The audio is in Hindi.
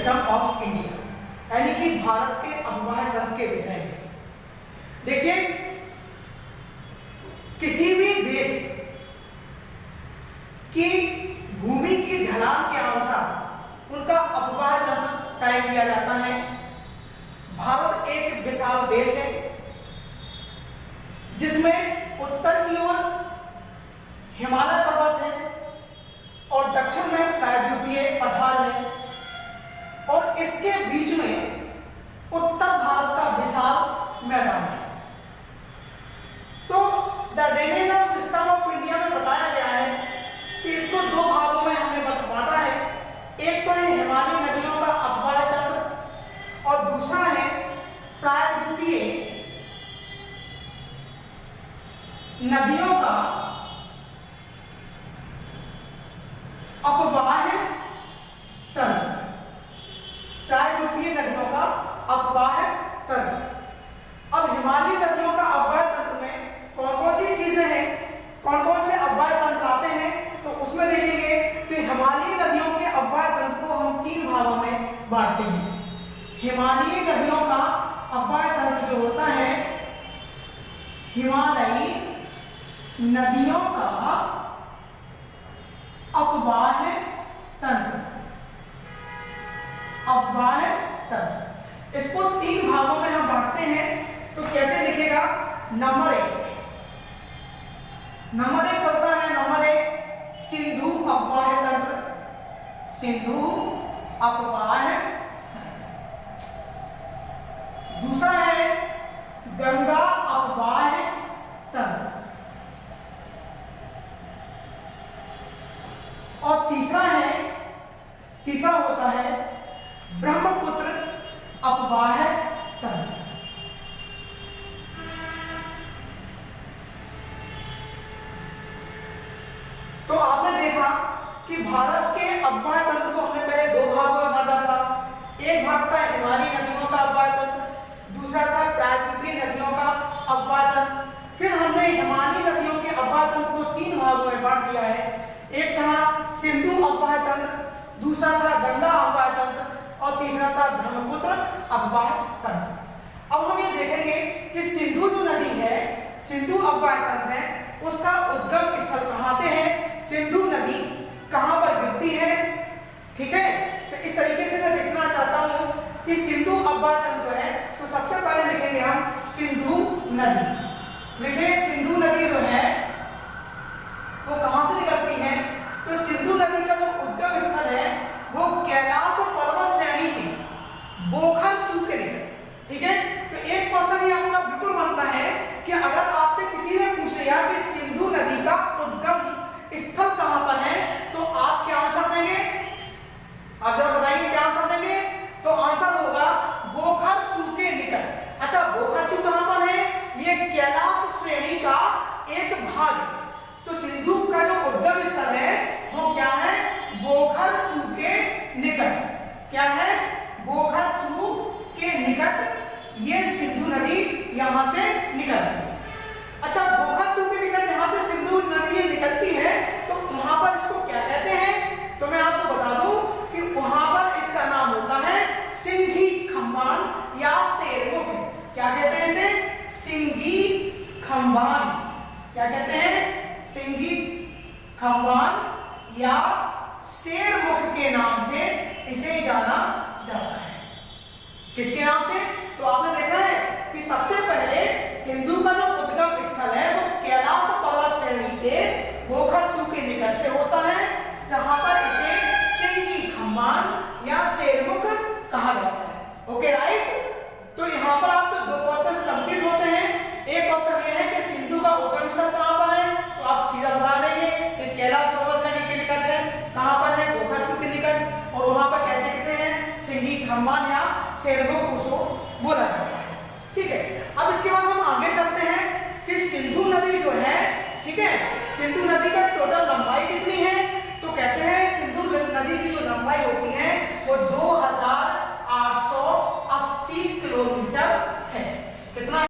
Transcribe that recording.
सिस्टम ऑफ इंडिया, यानी कि भारत के अफवाह तंत्र के विषय में। देखिए, किसी भी देश की भूमि की ढलान के अनुसार उनका अफवाह तंत्र तय किया जाता है। भारत एक विशाल देश है जिसमें उत्तर की ओर हिमालय पर्वत है और दक्षिण में प्रायद्वीपीय पठार है, और इसके बीच में उत्तर भारत का विशाल मैदान है। तो द डेमेनर सिस्टम ऑफ इंडिया में बताया गया है कि इसको दो भागों में हमने बांटा है। एक तो है हिमालयी नदियों का अफवाह तंत्र और दूसरा है प्रायद्वीपीय नदियों का अफवाह तंत्र। प्रायद्वीपीय नदियों का अफवाह तंत्र। अब हिमालयी नदियों का अफवाह तंत्र में कौन कौन सी चीजें हैं, कौन कौन से अफवाह तंत्र आते हैं, तो उसमें देखेंगे तो हिमालयी नदियों के अफवाह तंत्र को हम तीन भागों में बांटते हैं। हिमालयी नदियों का अफवाह तंत्र जो होता है, हिमालयी नदियों का अफवाह तंत्र, अफवाह तंत्र, इसको तीन भागों में हम बांटते हैं। तो कैसे दिखेगा? नंबर एक चलता है, नंबर एक सिंधु अफवाह तंत्र, सिंधु अफवाह तंत्र। दूसरा है गंगा अफवाह तंत्र, और तीसरा होता है ब्रह्मपुत्र अफवाह तंत्र। तो आपने देखा कि भारत के अफवाह तंत्र को हमने पहले दो भागों में बांटा था। एक भाग था हिमालयी नदियों का अफवाह तंत्र, दूसरा था प्रायद्वीपीय नदियों का अफवाह तंत्र। फिर हमने हिमालयी नदियों के अफवाह तंत्र को तीन भागों में बांट दिया है। एक था सिंधु अफवाह तंत्र, दूसरा था गंगा अफवाह तंत्र, और तीसरा था ब्रह्मपुत्र अफवाह तंत्र। अब हम ये देखेंगे कि सिंधु जो नदी है, सिंधु अफवाह तंत्र है, उसका उद्गम स्थल कहां से है, सिंधु नदी कहां पर गिरती है। ठीक है, तो इस तरीके से मैं देखना चाहता हूं कि सिंधु अफवाह तंत्र जो है, तो सबसे पहले देखेंगे हम सिंधु नदी। देखिए, सिंधु नदी जो है वो कहां से निकलती है, तो सिंधु नदी का जो उद्गम स्थल है वो कैलाश पर्वत श्रेणी के बोखर-चू के निकट। ठीक है, तो एक क्वेश्चन ये आपका बिल्कुल बनता है कि अगर आपसे किसी ने पूछ लिया कि सिंधु नदी का उद्गम स्थल कहां पर है, तो आप क्या आंसर देंगे? आप जरा बताइए क्या आंसर देंगे? तो आंसर होगा बोखर-चू के निकट। अच्छा, बोखर-चू कहां पर है? ये कैलाश श्रेणी का एक भाग है। तो सिंधु का जो उद्गम स्थल है वो क्या है? बोखर-चू के निकट। क्या है? बोखर-चू के निकट ये सिंधु नदी यहां से निकलती है। अच्छा, बोखर-चू के निकट यहां से सिंधु नदी निकलती है, तो वहां पर इसको क्या कहते हैं? तो मैं आपको बता दूं कि वहां पर इसका नाम होता है सिंघी खंबान या शेरमुख। क्या कहते हैं इसे? सिंघी खंबान। क्या कहते हैं? सिंघी खंबान या शेरमुख के नाम से इसे जाना जाता है। किसके नाम से? तो आपने देखा है कि सबसे पहले सिंधु का जो उद्गम स्थल है वो कैलाश पर्वत श्रेणी के बोखर-चू के निकट से होता है, जहां पर इसे सिंघी खंबान या शेरमुख कहा जाता है। Okay, right. तो यहां पर आपके दो क्वेश्चन कंप्लीट होते हैं। एक क्वेश्चन ये है कि सिंधु का उद्गम स्थल कहां पर है, तो आप सीधा बता देंगे कि कैलाश पर्वत श्रेणी के निकट है। कहां पर है? बोखर-चू के निकट, और वहां पर कहते हैं सिंघी खंबान या शेरमुख उसको बोला